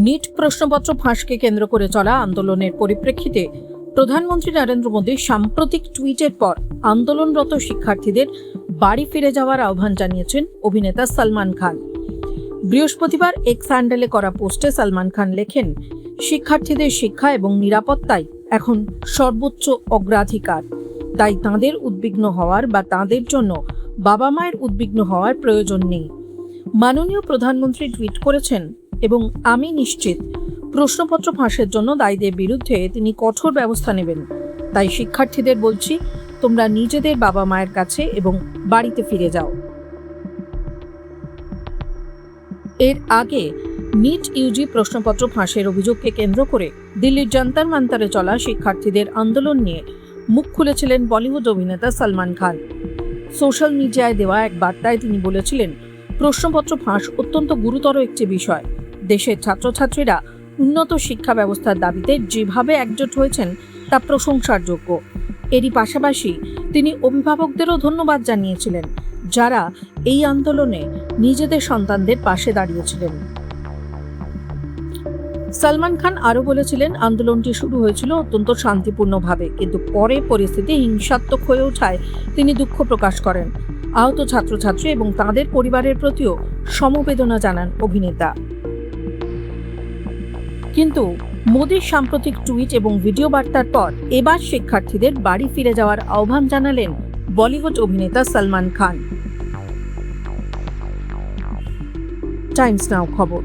NEET প্রশ্নপত্র ফাঁসকে কেন্দ্র করে চলা আন্দোলনের পরিপ্রেক্ষিতে প্রধানমন্ত্রী নরেন্দ্র মোদীর সাম্প্রতিক টুইটের পর আন্দোলনরত শিক্ষার্থীদের বাড়ি ফিরে যাওয়ার আহ্বান জানিয়েছেন অভিনেতা সলমান খান। বৃহস্পতিবার এক্স হ্যান্ডেলে করা পোস্টে সলমান খান লেখেন, শিক্ষার্থীদের শিক্ষা এবং নিরাপত্তাই এখন সর্বোচ্চ অগ্রাধিকার, তাই তাঁদের উদ্বিগ্ন হওয়ার বা তাঁদের জন্য বাবা মায়ের উদ্বিগ্ন হওয়ার প্রয়োজন নেই। মাননীয় প্রধানমন্ত্রী টুইট করেছেন এবং আমি নিশ্চিত প্রশ্নপত্র ফাঁসের জন্য দায়ীদের বিরুদ্ধে তিনি কঠোর ব্যবস্থা নেবেন। তাই শিক্ষার্থীদের বলছি, তোমরা নিজেদের বাবা মায়ের কাছে এবং বাড়িতে ফিরে যাও। এর আগে নিট ইউজি প্রশ্নপত্র ফাঁসের অভিযোগকে কেন্দ্র করে দিল্লির যন্তর মন্তরে চলা শিক্ষার্থীদের আন্দোলন নিয়ে মুখ খুলেছিলেন বলিউড অভিনেতা সলমান খান। সোশ্যাল মিডিয়ায় দেওয়া এক বার্তায় তিনি বলেছিলেন, প্রশ্নপত্র ফাঁস অত্যন্ত গুরুতর একটি বিষয়। দেশের ছাত্রছাত্রীরা উন্নত শিক্ষা ব্যবস্থার দাবিতে যেভাবে একজোট হয়েছেন তা প্রশংসার যোগ্য। এরই পাশাপাশি তিনি অভিভাবকদেরও ধন্যবাদ জানিয়েছিলেন, যারা এই আন্দোলনে নিজেদের সন্তানদের পাশে দাঁড়িয়েছিলেন। সলমান খান আরও বলেছিলেন, আন্দোলনটি শুরু হয়েছিল অত্যন্ত শান্তিপূর্ণভাবে, কিন্তু পরে পরিস্থিতি হিংসাত্মক হয়ে ওঠায় তিনি দুঃখ প্রকাশ করেন। আহত ছাত্রছাত্রী এবং তাদের পরিবারের প্রতিও সমবেদনা জানান অভিনেতা। কিন্তু মোদির সাম্প্রতিক টুইট এবং ভিডিও বার্তার পর এবার শিক্ষার্থীদের বাড়ি ফিরে যাওয়ার আহ্বান জানালেন বলিউড অভিনেতা সলমান খান। টাইমস নাও খবর।